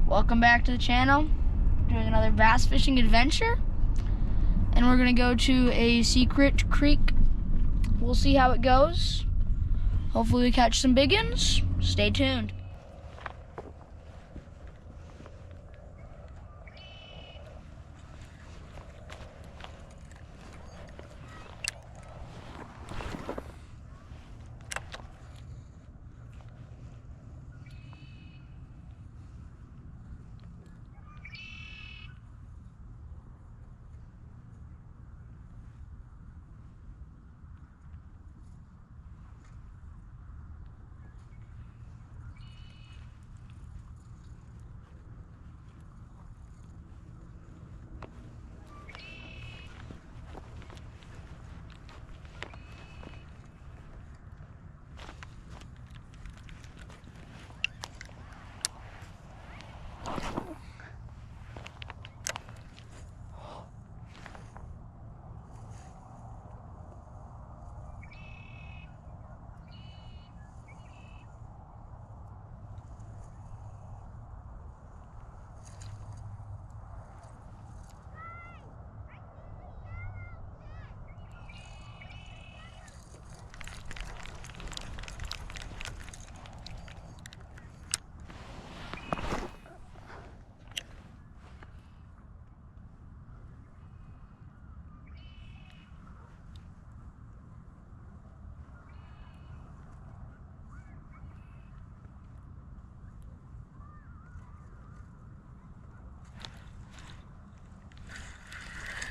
Welcome back to the channel. Doing another bass fishing adventure. And we're gonna go to a secret creek. We'll see how it goes. Hopefully we catch some big ones. Stay tuned.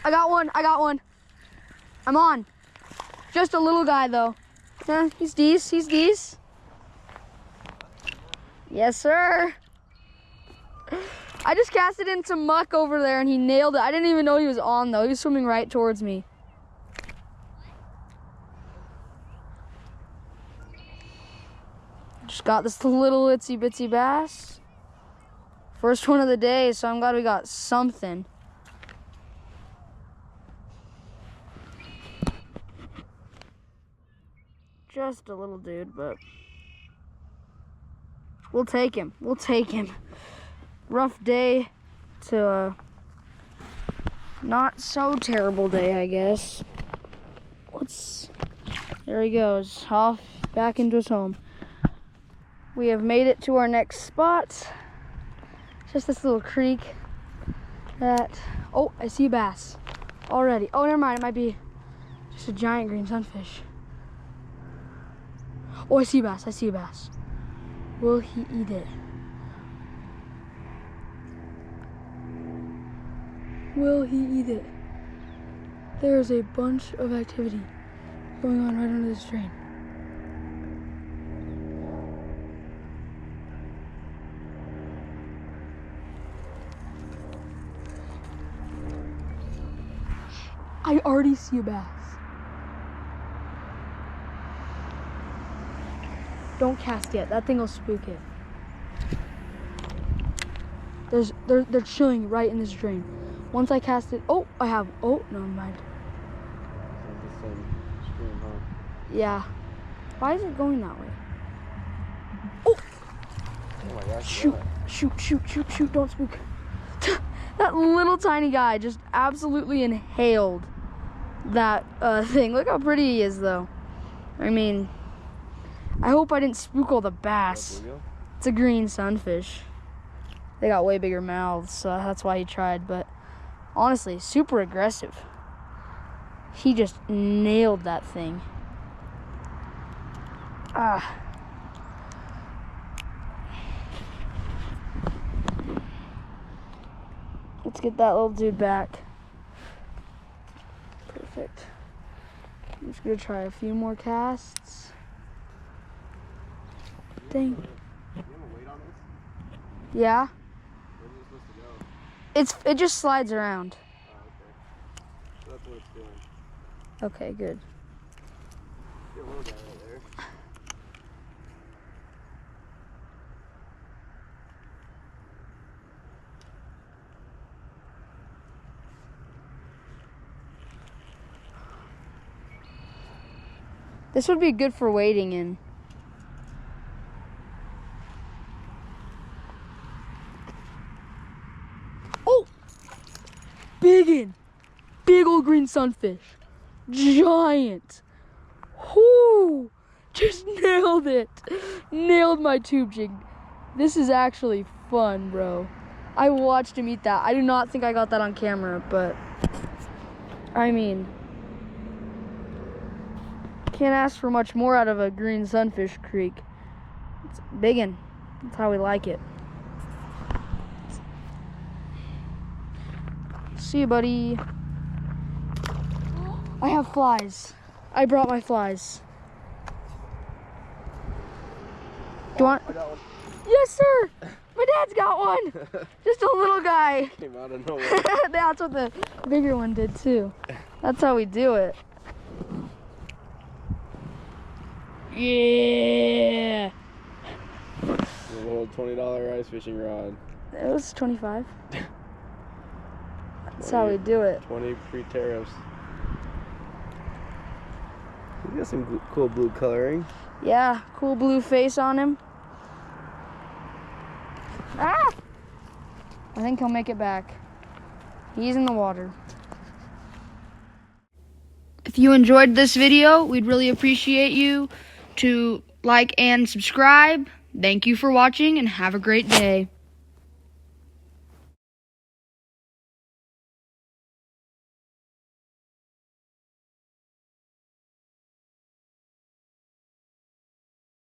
I got one. I'm on. Just a little guy though. He's decent. Yes, sir. I just cast it into muck over there and he nailed it. I didn't even know he was on though. He was swimming right towards me. Just got this little itsy bitsy bass. First one of the day, so I'm glad we got something. Just a little dude, but we'll take him. Rough day to a not so terrible day, I guess. There he goes, off back into his home. We have made it to our next spot. Just this little creek that, oh, I see a bass already. Oh, never mind, it might be just a giant green sunfish. Oh, I see a bass. Will he eat it? There's a bunch of activity going on right under this drain. I already see a bass. Don't cast yet. That thing will spook it. They're chilling right in this drain. Once I cast it, oh, I have. Oh, never mind. It's the same stream, huh? Yeah. Why is it going that way? Oh! Oh my gosh. Shoot! Don't spook. That little tiny guy just absolutely inhaled that thing. Look how pretty he is, though. I mean, I hope I didn't spook all the bass. It's a green sunfish. They got way bigger mouths, so that's why he tried. But honestly, super aggressive. He just nailed that thing. Let's get that little dude back. Perfect. I'm just gonna try a few more casts. Dang. You have a weight on this? Yeah. Where's it supposed to go? It just slides around. Oh, okay. So that's what it's doing. Okay, good. See a little guy right there. This would be good for wading in. Big old green sunfish. Giant. Whoo! Just nailed it. Nailed my tube jig. This is actually fun, bro. I watched him eat that. I do not think I got that on camera, but I mean, can't ask for much more out of a green sunfish creek. It's biggin'. That's how we like it. See you, buddy. I have flies. I brought my flies. Do you want? I got one. Yes, sir. My dad's got one. Just a little guy. Came out of nowhere. That's what the bigger one did too. That's how we do it. Yeah. A little $20 ice fishing rod. It was 25. That's how we do it. 20 pre-tariffs. You got some cool blue coloring. Yeah, cool blue face on him. Ah! I think he'll make it back. He's in the water. If you enjoyed this video, we'd really appreciate you to like and subscribe. Thank you for watching and have a great day.